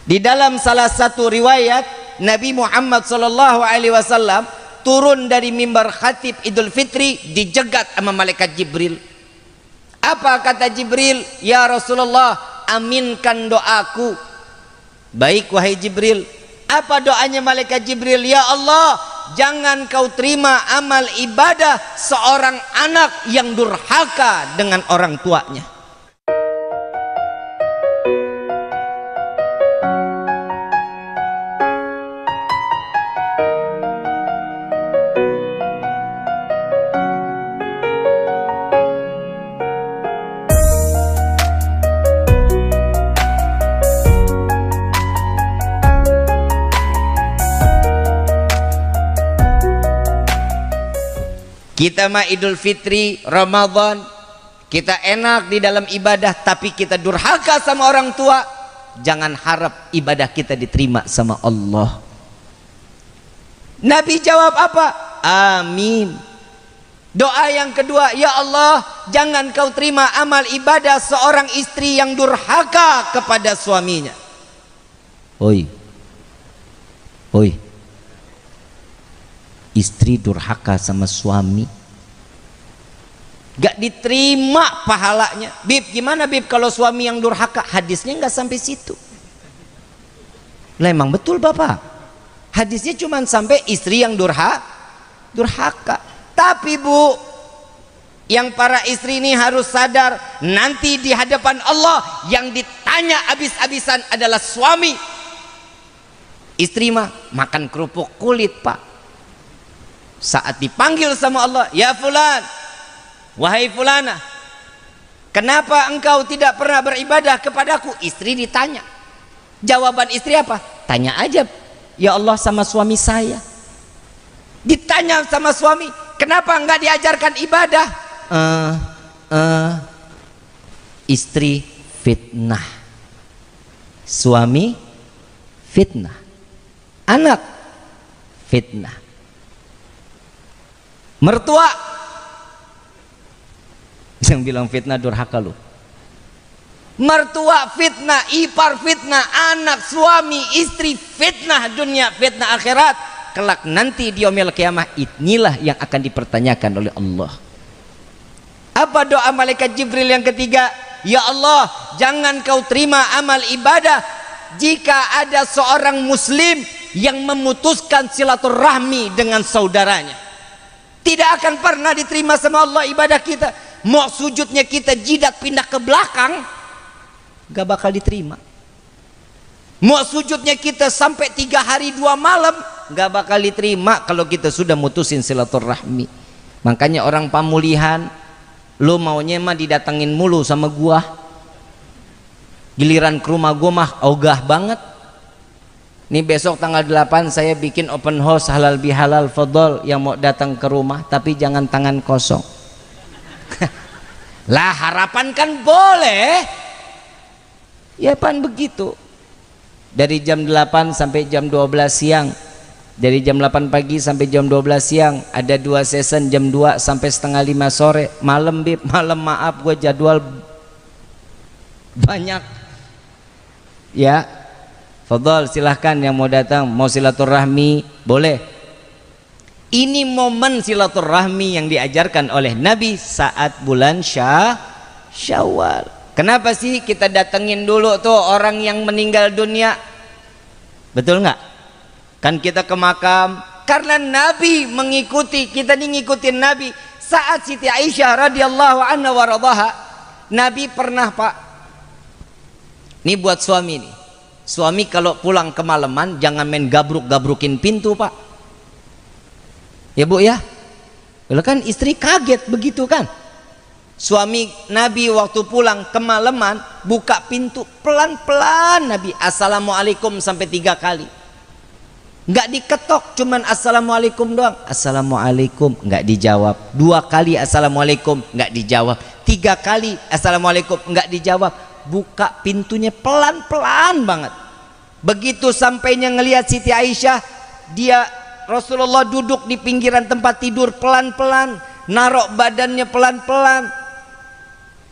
Di dalam salah satu riwayat, Nabi Muhammad SAW turun dari mimbar khatib Idul Fitri, dijegat sama malaikat Jibril. Apa kata Jibril? Ya Rasulullah, aminkan doaku. Baik wahai Jibril. Apa doanya malaikat Jibril? Ya Allah, jangan kau terima amal ibadah seorang anak yang durhaka dengan orang tuanya. Kita mah Idul Fitri, Ramadan, kita enak di dalam ibadah, tapi kita durhaka sama orang tua. Jangan harap ibadah kita diterima sama Allah. Nabi jawab apa? Amin. Doa yang kedua, ya Allah, jangan kau terima amal ibadah seorang istri yang durhaka kepada suaminya. Oi, istri durhaka sama suami, gak diterima pahalanya. Bib, gimana Bib kalau suami yang durhaka? Hadisnya gak sampai situ. Lah emang betul Bapak, hadisnya cuma sampai istri yang durhaka. Tapi Bu, yang para istri ini harus sadar, nanti di hadapan Allah yang ditanya abis-abisan adalah suami. Istri mah makan kerupuk kulit Pak. Saat dipanggil sama Allah, ya fulan, wahai fulana, kenapa engkau tidak pernah beribadah kepadaku? Istri ditanya. Jawaban istri apa? Tanya aja ya Allah sama suami saya. Ditanya sama suami, kenapa enggak diajarkan ibadah? Istri fitnah, suami fitnah, anak fitnah, mertua yang bilang fitnah durhaka lu. Mertua fitnah, ipar fitnah, anak, suami, istri fitnah dunia, fitnah akhirat. Kelak nanti di yaumil qiyamah, inilah yang akan dipertanyakan oleh Allah. Apa doa malaikat Jibril yang ketiga? Ya Allah, jangan kau terima amal ibadah jika ada seorang muslim yang memutuskan silaturahmi dengan saudaranya. Tidak akan pernah diterima sama Allah ibadah kita. Mau sujudnya kita jidat pindah ke belakang, gak bakal diterima. Mau sujudnya kita sampai 3 hari 2 malam, gak bakal diterima kalau kita sudah mutusin silaturahmi. Makanya orang pamulihan, lo maunya mah didatengin mulu sama gua, giliran ke rumah gua mah ogah banget. Nih besok tanggal 8 saya bikin open house halal bihalal fadol, yang mau datang ke rumah tapi jangan tangan kosong. Lah harapan kan boleh. Ya pan begitu. Dari jam 8 sampai jam 12 siang. Dari jam 8 pagi sampai jam 12 siang. Ada 2 season jam 2 sampai setengah 5 sore. Malam Bib, malam maaf gue jadwal banyak. Ya, fadhol silahkan yang mau datang, mau silaturahmi boleh. Ini momen silaturahmi yang diajarkan oleh Nabi saat bulan Syawal. Kenapa sih kita datengin dulu tuh orang yang meninggal dunia? Betul nggak? Kan kita ke makam karena Nabi mengikuti, kita ngikutin Nabi. Saat Siti Aisyah radhiyallahu anha wa radhaha, Nabi pernah Pak, ini buat suami nih, suami kalau pulang kemalaman jangan main gabruk-gabrukin pintu Pak. Ya Bu ya, kan istri kaget begitu kan. Suami Nabi waktu pulang kemalaman buka pintu pelan-pelan Nabi, assalamualaikum sampai 3 kali. Nggak diketok, cuman assalamualaikum doang. Assalamualaikum, nggak dijawab. 2 kali assalamualaikum, nggak dijawab. 3 kali assalamualaikum, nggak dijawab. Buka pintunya pelan-pelan banget. Begitu sampainya ngelihat Siti Aisyah, dia Rasulullah duduk di pinggiran tempat tidur pelan-pelan, narok badannya pelan-pelan.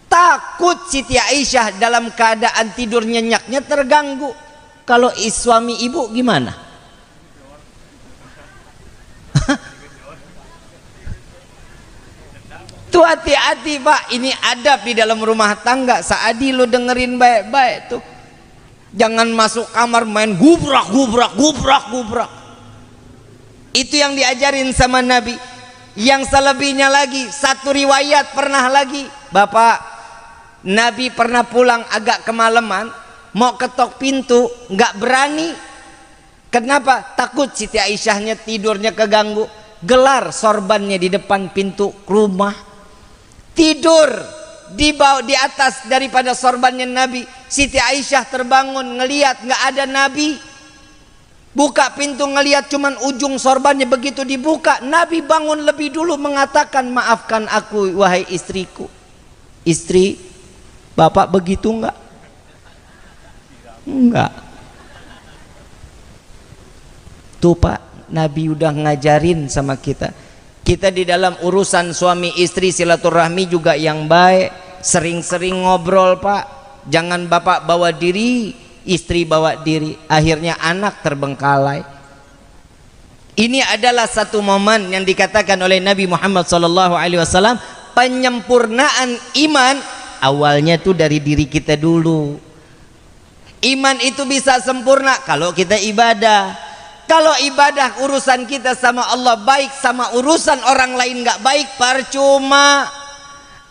Takut Siti Aisyah dalam keadaan tidur nyenyaknya terganggu. Kalau suami ibu gimana? Tuh hati-hati Pak, ini adab di dalam rumah tangga. Saadi lu dengerin baik-baik tuh. Jangan masuk kamar main gubrak. Itu yang diajarin sama Nabi. Yang selebihnya lagi, satu riwayat pernah lagi, Bapak, Nabi pernah pulang agak kemalaman, mau ketok pintu, nggak berani. Kenapa? Takut Siti Aisyahnya tidurnya keganggu. Gelar sorbannya di depan pintu rumah, tidur di atas daripada sorbannya Nabi. Siti Aisyah terbangun ngelihat nggak ada Nabi, buka pintu ngelihat cuman ujung sorbannya. Begitu dibuka, Nabi bangun lebih dulu mengatakan, maafkan aku wahai istriku. Istri Bapak begitu enggak? Enggak. Tuh Pak, Nabi udah ngajarin sama kita. Kita di dalam urusan suami istri silaturahmi juga yang baik. Sering-sering ngobrol Pak. Jangan Bapak bawa diri, istri bawa diri, akhirnya anak terbengkalai. Ini adalah satu momen yang dikatakan oleh Nabi Muhammad SAW, penyempurnaan iman awalnya tuh dari diri kita dulu. Iman itu bisa sempurna kalau kita ibadah. Kalau ibadah urusan kita sama Allah baik, sama urusan orang lain nggak baik, percuma.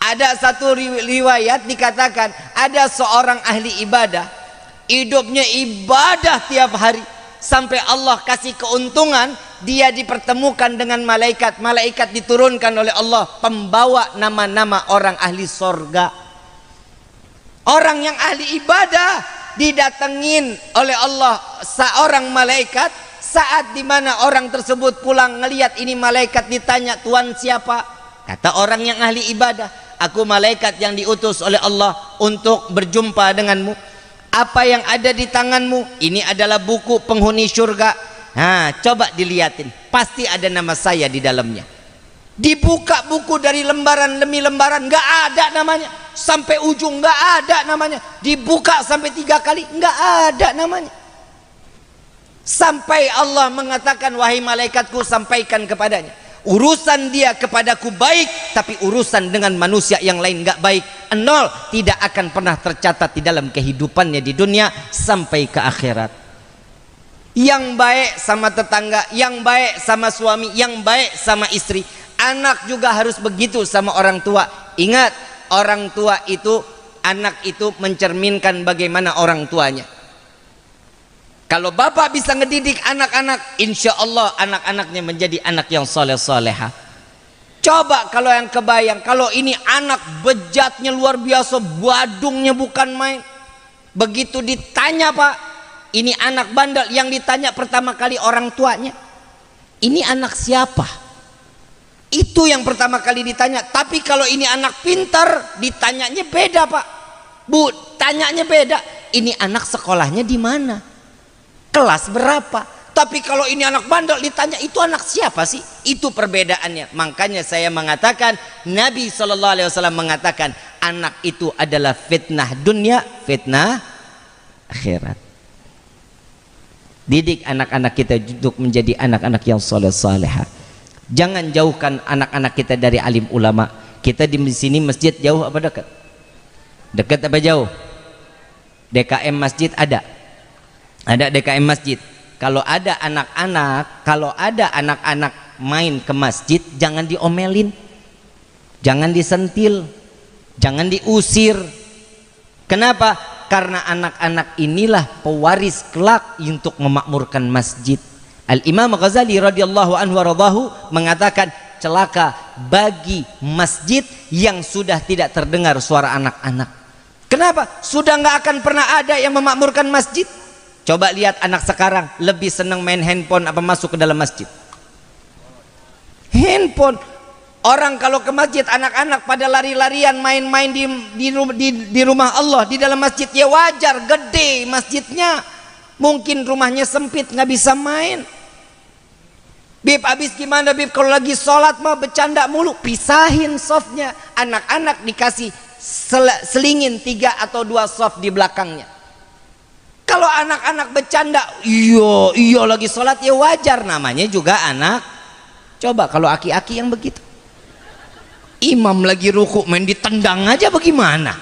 Ada satu riwayat dikatakan ada seorang ahli ibadah, hidupnya ibadah tiap hari sampai Allah kasih keuntungan, dia dipertemukan dengan malaikat. Malaikat diturunkan oleh Allah pembawa nama-nama orang ahli sorga. Orang yang ahli ibadah didatengin oleh Allah seorang malaikat saat dimana orang tersebut pulang ngelihat ini malaikat, ditanya, Tuhan siapa? Kata orang yang ahli ibadah, aku malaikat yang diutus oleh Allah untuk berjumpa denganmu. Apa yang ada di tanganmu? Ini adalah buku penghuni surga. Nah, coba dilihatin, pasti ada nama saya di dalamnya. Dibuka buku dari lembaran demi lembaran, nggak ada namanya. Sampai ujung nggak ada namanya. Dibuka sampai 3 kali, nggak ada namanya. Sampai Allah mengatakan, wahai malaikatku, sampaikan kepadanya, urusan dia kepadaku baik, tapi urusan dengan manusia yang lain nggak baik. 0, tidak akan pernah tercatat di dalam kehidupannya di dunia sampai ke akhirat. Yang baik sama tetangga, yang baik sama suami, yang baik sama istri. Anak juga harus begitu sama orang tua. Ingat, orang tua itu, anak itu mencerminkan bagaimana orang tuanya. Kalau bapak bisa ngedidik anak-anak, insya Allah anak-anaknya menjadi anak yang soleh-soleha. Coba kalau yang kebayang, kalau ini anak bejatnya luar biasa, badungnya bukan main. Begitu ditanya Pak, ini anak bandel, yang ditanya pertama kali orang tuanya, ini anak siapa? Itu yang pertama kali ditanya. Tapi kalau ini anak pintar, ditanyanya beda Pak. Bu, tanyanya beda. Ini anak sekolahnya di mana? Kelas berapa? Tapi kalau ini anak bandel ditanya, itu anak siapa sih? Itu perbedaannya. Makanya saya mengatakan, Nabi SAW mengatakan, anak itu adalah fitnah dunia, fitnah akhirat. Didik anak-anak kita untuk menjadi anak-anak yang soleh-soleha. Jangan jauhkan anak-anak kita dari alim ulama. Kita di sini masjid jauh apa dekat? Dekat apa jauh? DKM masjid ada? Ada DKM masjid. Kalau ada anak-anak main ke masjid, jangan diomelin, jangan disentil, jangan diusir. Kenapa? Karena anak-anak inilah pewaris kelak untuk memakmurkan masjid. Al-Imam Ghazali radhiyallahu anhu waradahu mengatakan, celaka bagi masjid yang sudah tidak terdengar suara anak-anak. Kenapa? Sudah nggak akan pernah ada yang memakmurkan masjid. Coba lihat anak sekarang, lebih senang main handphone apa masuk ke dalam masjid? Handphone. Orang kalau ke masjid, anak-anak pada lari-larian main-main di rumah Allah, di dalam masjid. Ya wajar, gede masjidnya, mungkin rumahnya sempit nggak bisa main. Bib, habis gimana Bib? Kalau lagi sholat mah bercanda mulu. Pisahin softnya. Anak-anak dikasih selingin 3 atau 2 soft di belakangnya. Kalau anak-anak bercanda, iya lagi sholat, ya wajar, namanya juga anak. Coba kalau aki-aki yang begitu, imam lagi ruku main ditendang aja, bagaimana?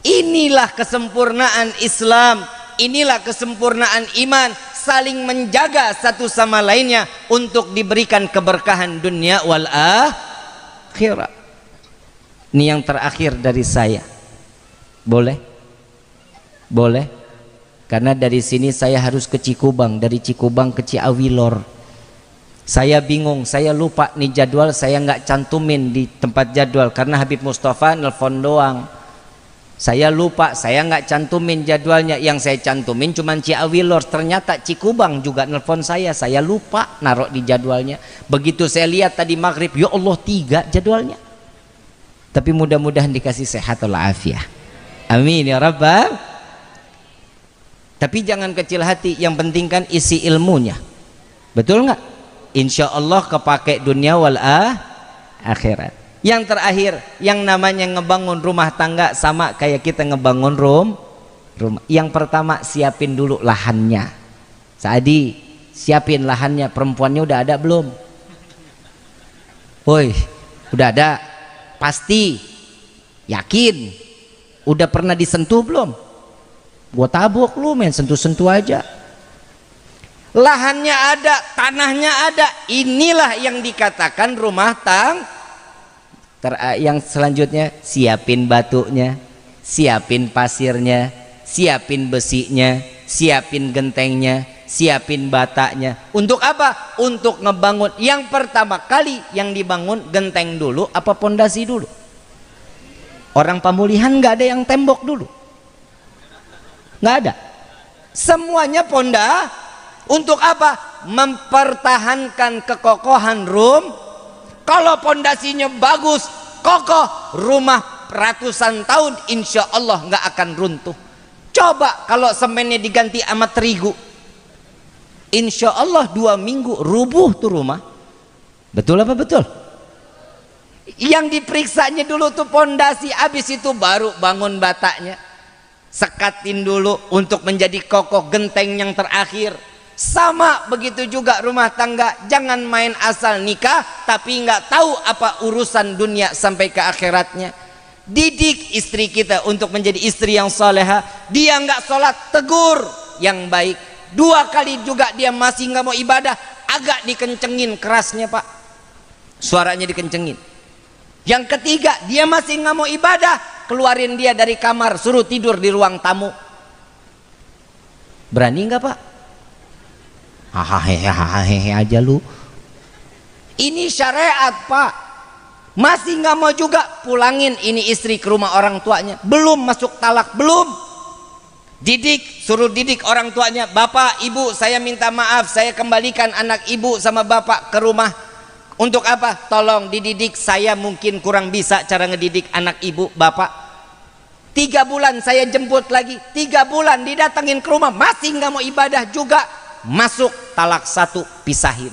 Inilah kesempurnaan Islam, inilah kesempurnaan iman, saling menjaga satu sama lainnya untuk diberikan keberkahan dunia wal akhirat. Ini yang terakhir dari saya. Boleh? Boleh? Karena dari sini saya harus ke Cikubang, dari Cikubang ke Ciawi Lor. Saya bingung, saya lupa nih jadwal, saya nggak cantumin di tempat jadwal karena Habib Mustafa nelfon doang. Saya lupa, saya nggak cantumin jadwalnya. Yang saya cantumin cuman Ciawi Lor. Ternyata Cikubang juga nelfon saya lupa naruh di jadwalnya. Begitu saya lihat tadi maghrib, ya Allah 3 jadwalnya. Tapi mudah-mudahan dikasih sehat walafiat. Amin ya rabbal. Tapi jangan kecil hati, yang penting kan isi ilmunya. Betul nggak? Insya Allah kepake dunia wal akhirat. Yang terakhir, yang namanya ngebangun rumah tangga sama kayak kita ngebangun rumah. Yang pertama, siapin dulu lahannya. Saadi, siapin lahannya. Perempuannya udah ada belum? Woi, udah ada? Pasti? Yakin? Udah pernah disentuh belum? Gua tabuk lu main sentuh-sentuh aja. Lahannya ada, tanahnya ada. Inilah yang dikatakan rumah tangga. Yang selanjutnya, siapin batunya, siapin pasirnya, siapin besinya, siapin gentengnya, siapin batanya. Untuk apa? Untuk ngebangun. Yang pertama kali yang dibangun genteng dulu apa pondasi dulu? Orang pemulihan nggak ada yang tembok dulu, nggak ada. Semuanya ponda. Untuk apa? Mempertahankan kekokohan rumah. Kalau pondasinya bagus, kokoh, rumah ratusan tahun insya Allah nggak akan runtuh. Coba kalau semennya diganti sama terigu, insya Allah 2 minggu rubuh tuh rumah. Betul apa betul? Yang diperiksanya dulu tuh pondasi, habis itu baru bangun batanya. Sekatin dulu untuk menjadi kokoh, genteng yang terakhir. Sama begitu juga rumah tangga, jangan main asal nikah tapi nggak tahu apa urusan dunia sampai ke akhiratnya. Didik istri kita untuk menjadi istri yang soleha. Dia nggak sholat, tegur yang baik. 2 kali juga dia masih nggak mau ibadah, agak dikencengin kerasnya pak, suaranya dikencengin. Yang ketiga, dia masih nggak mau ibadah, keluarin dia dari kamar, suruh tidur di ruang tamu. Berani nggak pak? Hahaha aja lu. Ini syariat pak. Masih nggak mau juga, pulangin ini istri ke rumah orang tuanya. Belum masuk talak, belum. Didik, suruh didik orang tuanya. Bapak, ibu, saya minta maaf, saya kembalikan anak ibu sama bapak ke rumah. Untuk apa? Tolong dididik, saya mungkin kurang bisa cara ngedidik anak ibu bapak. 3 bulan saya jemput lagi, 3 bulan didatengin ke rumah, masih nggak mau ibadah juga. Masuk talak 1, pisahin.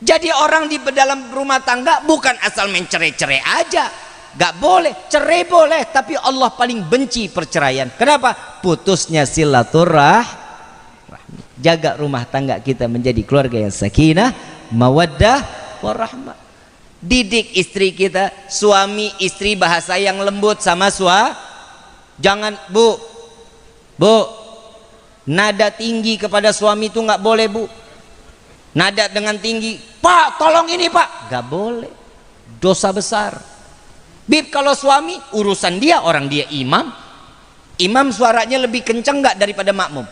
Jadi orang di dalam rumah tangga bukan asal main cerai-cerai aja. Gak boleh, cerai boleh, tapi Allah paling benci perceraian. Kenapa? Putusnya silaturahmi. Jaga rumah tangga kita menjadi keluarga yang sakinah, mawaddah, warahmah. Didik istri kita, suami istri bahasa yang lembut sama jangan bu, nada tinggi kepada suami itu nggak boleh bu. Nada dengan tinggi, pak tolong ini pak, nggak boleh, dosa besar. Bib, kalau suami urusan dia, orang dia imam suaranya lebih kenceng nggak daripada makmum?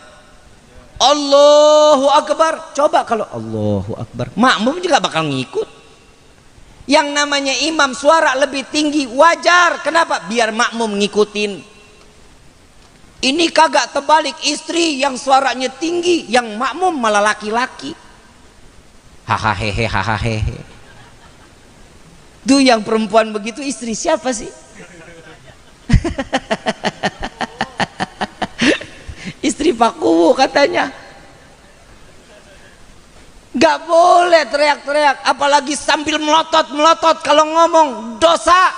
Allahu Akbar. Coba kalau Allahu Akbar, makmum juga bakal ngikut. Yang namanya imam suara lebih tinggi wajar. Kenapa? Biar makmum ngikutin. Ini kagak terbalik, istri yang suaranya tinggi, yang makmum malah laki-laki. Hahaha. Tuh yang perempuan begitu istri siapa sih? Istri Pak Kuwu katanya. Gak boleh teriak-teriak, apalagi sambil melotot kalau ngomong, dosa.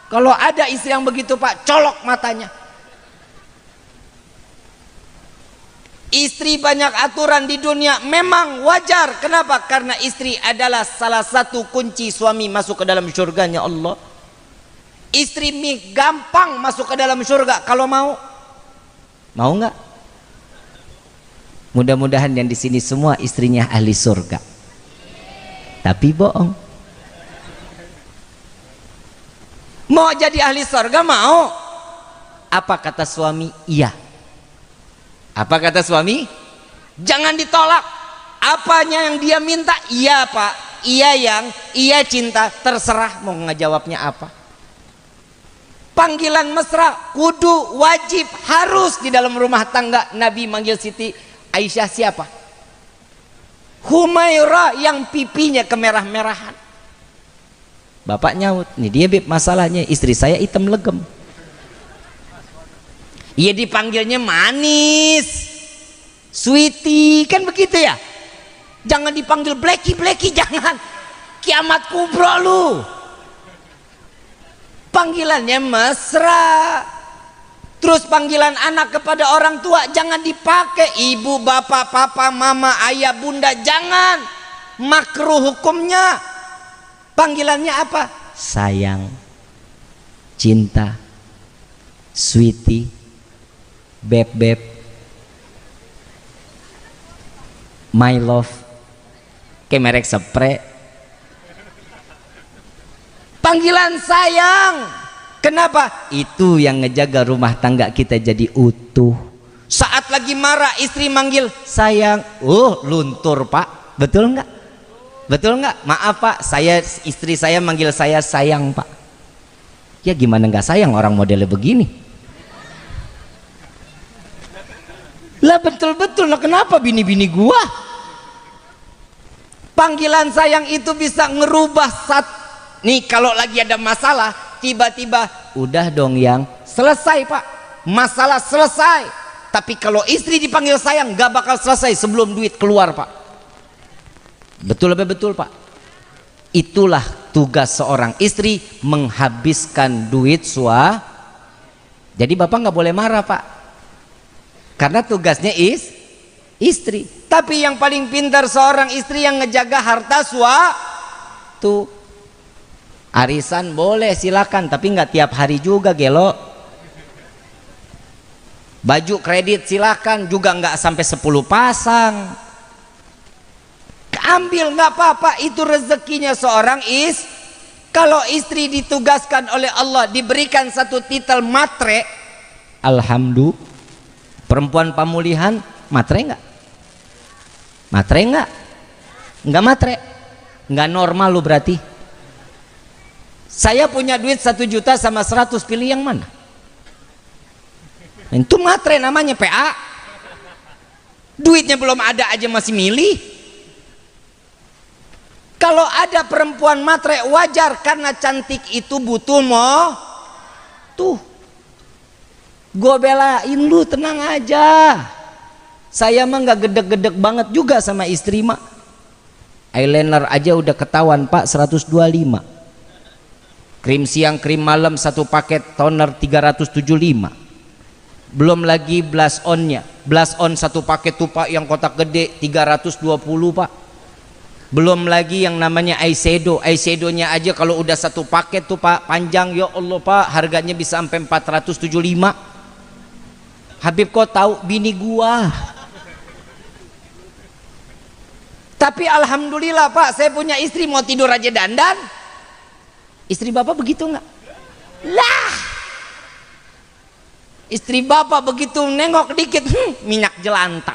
Kalau ada istri yang begitu pak, colok matanya. Istri banyak aturan di dunia, memang wajar. Kenapa? Karena istri adalah salah satu kunci suami masuk ke dalam surganya Allah. Istri gampang masuk ke dalam surga kalau mau. Mau nggak? Mudah-mudahan yang di sini semua istrinya ahli surga. Tapi bohong. Mau jadi ahli surga mau? Apa kata suami? Iya. Apa kata suami? Jangan ditolak. Apanya yang dia minta? Iya pak, iya yang, iya cinta. Terserah mau ngejawabnya apa. Panggilan mesra kudu wajib harus di dalam rumah tangga. Nabi manggil Siti Aisyah siapa? Humaira yang pipinya kemerah-merahan. Bapak nyaut, nih dia beb masalahnya istri saya hitam legem. Iya dipanggilnya manis, sweetie, kan begitu ya. Jangan dipanggil blacky, jangan. Kiamat kubro lu. Panggilannya mesra. Terus panggilan anak kepada orang tua jangan dipakai ibu, bapak, papa, mama, ayah, bunda, jangan. Makruh hukumnya. Panggilannya apa? Sayang, cinta, sweetie, beb, my love, kayak merek spray. Panggilan sayang. Kenapa? Itu yang ngejaga rumah tangga kita jadi utuh. Saat lagi marah istri manggil sayang, luntur pak. Betul nggak? Betul nggak? Maaf pak, istri saya manggil saya sayang pak. Ya gimana nggak sayang orang modelnya begini? Lah betul-betul lah, kenapa bini-bini gua? Panggilan sayang itu bisa ngerubah nih kalau lagi ada masalah tiba-tiba udah dong yang selesai pak, masalah selesai. Tapi kalau istri dipanggil sayang gak bakal selesai sebelum duit keluar pak. Betul apa betul pak? Itulah tugas seorang istri, menghabiskan duit Jadi bapak nggak boleh marah pak, karena tugasnya istri. Tapi yang paling pintar seorang istri yang ngejaga harta tuh. Arisan boleh silakan, tapi nggak tiap hari juga gelo. Baju kredit silakan, juga nggak sampai 10 pasang. Ambil nggak apa-apa, itu rezekinya seorang Kalau istri ditugaskan oleh Allah diberikan satu titel matre, alhamdulillah. Perempuan pemulihan matre nggak? Matre nggak? Nggak matre, nggak normal lu berarti. Saya punya duit 1 juta sama 100, pilih yang mana? Itu matre namanya PA. Duitnya belum ada aja masih milih. Kalau ada perempuan matre wajar, karena cantik itu butuh tuh. Gue belain lu, tenang aja. Saya mah nggak gedek-gedek banget juga sama istri mah. Eyeliner aja udah ketahuan pak 125. Krim siang, krim malam satu paket, toner 375. Belum lagi blush onnya. Blush on satu paket tuh pak yang kotak gede 320 pak. Belum lagi yang namanya eyeshadow. Eyeshadownya aja kalau udah satu paket tuh pak panjang, ya Allah pak, harganya bisa sampai 475. Habib kok tahu bini gua. Tapi alhamdulillah pak, saya punya istri mau tidur aja dandan. Istri bapak begitu nggak? Lah, istri bapak begitu nengok dikit, minyak jelanta.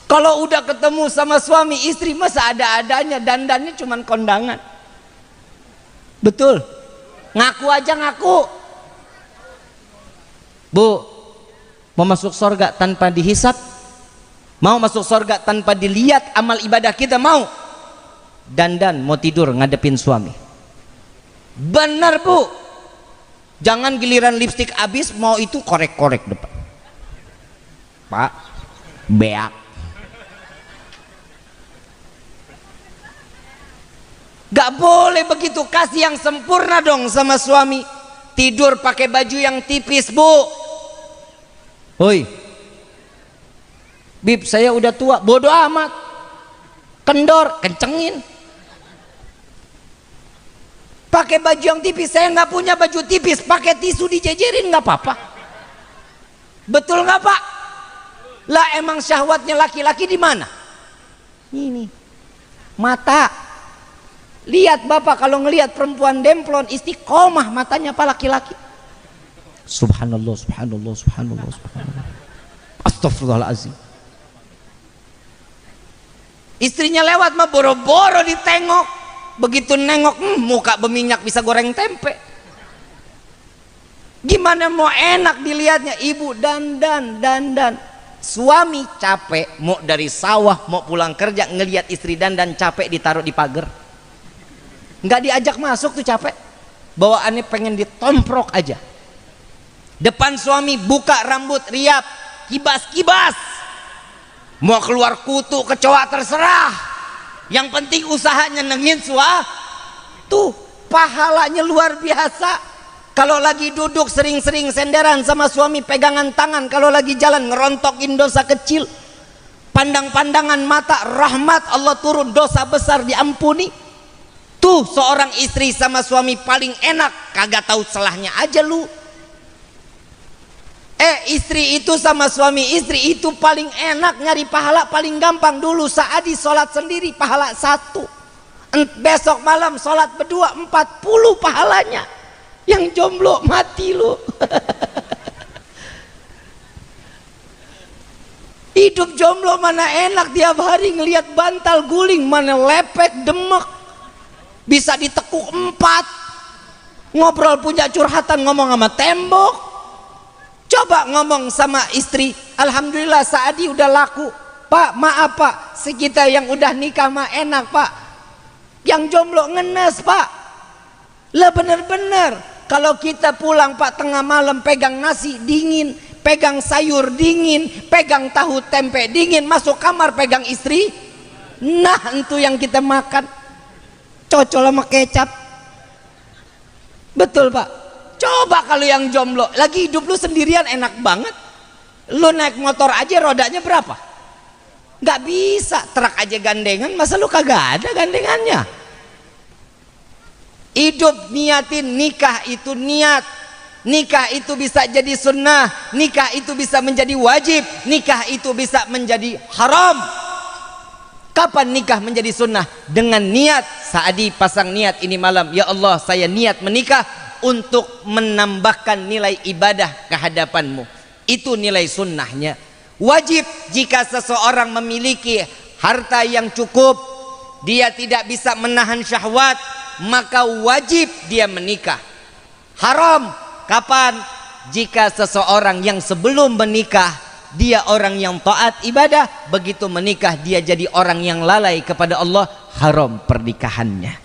Kalau udah ketemu sama suami istri masa ada-adanya, dandannya cuman kondangan. Betul? Ngaku aja ngaku. Bu, mau masuk surga tanpa dihisap? Mau masuk surga tanpa dilihat amal ibadah kita? Mau? Dandan mau tidur ngadepin suami. Benar bu, jangan giliran lipstik habis mau itu korek-korek depan. Pak, beak. Gak boleh begitu, kasih yang sempurna dong sama suami. Tidur pakai baju yang tipis bu. Hoi, Bib, saya udah tua. Bodoh amat, kendor, kencengin. Pakai baju yang tipis. Saya nggak punya baju tipis, pakai tisu dijejerin nggak apa-apa. Betul nggak Pak? Lah emang syahwatnya laki-laki di mana? Ini mata. Lihat Bapak kalau ngelihat perempuan demplon istiqomah matanya Pak laki-laki. Subhanallah, subhanallah, subhanallah, subhanallah. Astagfirullahaladzim. Istrinya lewat mah boro-boro ditengok. Begitu nengok, muka berminyak bisa goreng tempe. Gimana mau enak dilihatnya? Ibu dandan. Suami capek, mau dari sawah, mau pulang kerja, ngelihat istri dandan capek ditaruh di pagar. Nggak diajak masuk tuh capek. Bawaannya pengen ditomprok aja. Depan suami buka rambut riap, kibas-kibas. Mau keluar kutu kecoa terserah. Yang penting usahanya nengin tuh pahalanya luar biasa. Kalau lagi duduk sering-sering senderan sama suami, pegangan tangan. Kalau lagi jalan ngerontokin dosa kecil. Pandang-pandangan mata, rahmat Allah turun, dosa besar diampuni. Tuh seorang istri sama suami paling enak, kagak tahu celahnya aja lu. Istri itu sama suami istri itu paling enak, nyari pahala paling gampang. Dulu Saadi sholat sendiri pahala 1, besok malam sholat berdua 40 pahalanya. Yang jomblo mati lu. Hidup jomblo mana enak, tiap hari ngelihat bantal guling, mana lepek demek, bisa ditekuk 4. Ngobrol punya curhatan, ngomong sama tembok. Coba ngomong sama istri, alhamdulillah Saadi udah laku. Pak maaf Pak, kita yang udah nikah mah enak Pak, yang jomblo ngenes Pak. Lah bener-bener kalau kita pulang Pak tengah malam pegang nasi dingin, pegang sayur dingin, pegang tahu tempe dingin, masuk kamar pegang istri, nah itu yang kita makan, cocol sama kecap. Betul Pak. Coba kalau yang jomblo, lagi hidup lu sendirian enak banget. Lu naik motor aja rodanya berapa? Nggak bisa, truk aja gandengan, masa lu kagak ada gandengannya? Hidup niatin, nikah itu niat. Nikah itu bisa jadi sunnah, nikah itu bisa menjadi wajib, nikah itu bisa menjadi haram. Kapan nikah menjadi sunnah? Dengan niat. Saadi pasang niat ini malam, ya Allah saya niat menikah untuk menambahkan nilai ibadah ke hadapanmu. Itu nilai sunnahnya. Wajib jika seseorang memiliki harta yang cukup, dia tidak bisa menahan syahwat, maka wajib dia menikah. Haram kapan? Jika seseorang yang sebelum menikah dia orang yang taat ibadah, begitu menikah dia jadi orang yang lalai kepada Allah, haram pernikahannya.